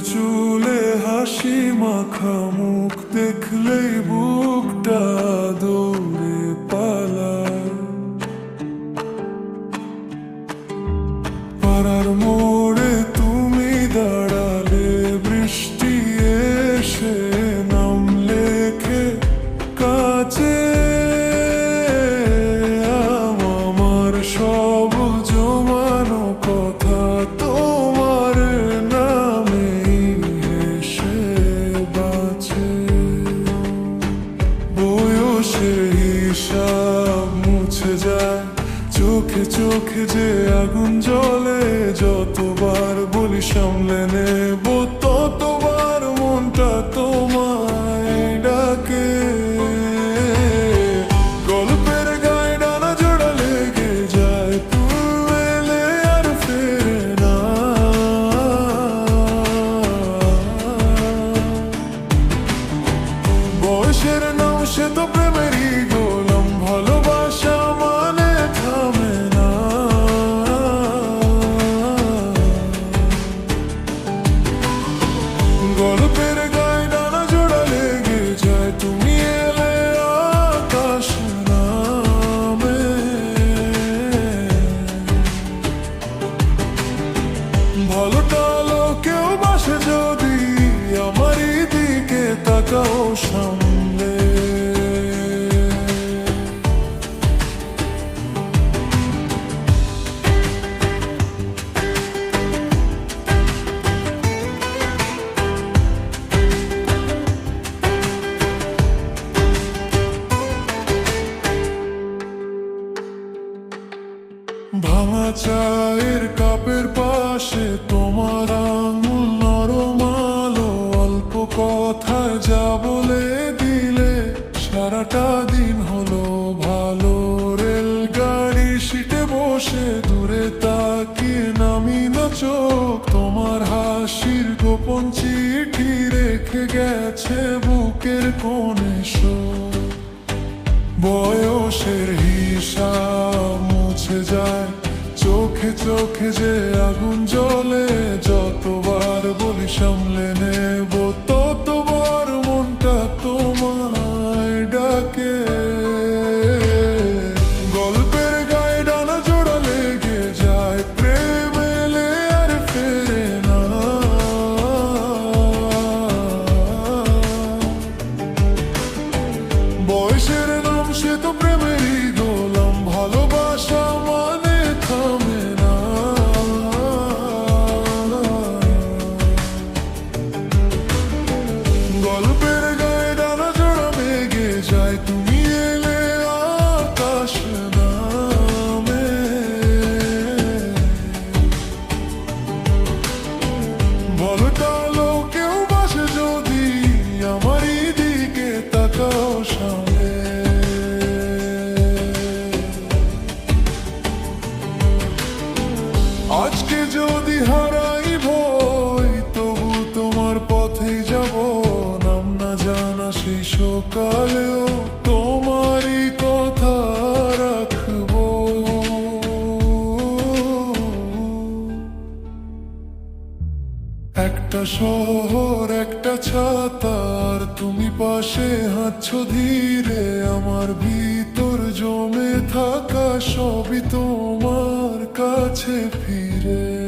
চুলে হাসি মাখা মুখ দেখলেই বুকটা দৌড়ে পালায়। পাড়ার মোড়ে তুমি দাঁড়ালে বৃষ্টি এসে নাম লেখে কাছে। আমার সব জমানো কথা তোমার নামেই হেসে বাঁচে। বয়সের হিসাব মুছে যায় চোখে চোখে যে আগুন জ্বলে। যতবার বলি সামলে নেব ততবার মনটা তোমায় ডাকে। গল্পের গায়ে ডানা জোড়া লেগে যায়, তুমি এলে আর ফেরে না। বয়সের নাম সে তো প্রেমেরই গোলাম, ভালোবাসা মানে থামে না। গল্পের গায়ে ডানা জোড়া লেগে যায়, তুমি এলে আকাশ নামে। ভালোটা লোকেও বাসে যদি আমারই দিকে তাকাও সামনে। ভাঙা চায়ের কাপের পাশে তোমার আঙুল নরম আলো, অল্প কথায় যা বলে দিলে সারাটা দিন হলো ভালো। রেলগাড়ি সিটে বসে দূরে তাকিয়ে নামি না চোখ, তোমার হাসির গোপন চিঠি রেখে গেছে বুকের কোণে শোক। বয়সের হিসাব মুছে যায় চোখে চোখে যে আগুন জ্বলে। যতবার বলি সামলে নেব ততবার মনটা তোমায় ডাকে। গল্পের গায়ে ডানা জোড়া লেগে যায়, প্রেম এলে আর ফেরে না। বয়সের নাম সে তো প্রেমেরই গোলাম, ভালোবাসা মানে থামে না। গল্পের গায়ে ডানা জোড়া লেগে যায়, তুমি এলে আকাশ নামে। ভালোটা লোকেও বাসে যদি আমারই দিকে তাকাও সামনে। আজকে যদি হারাই ভয় তবু তোমার পথেই যাব, নাম না জানা সেই সকালেও তোমারই কথা রাখবো। একটা শহর একটা ছাতার তুমি পাশে হাঁটছো ধীরে, আমার ভিতর জমে থাকা সবই তোমার কাছে ফিরে।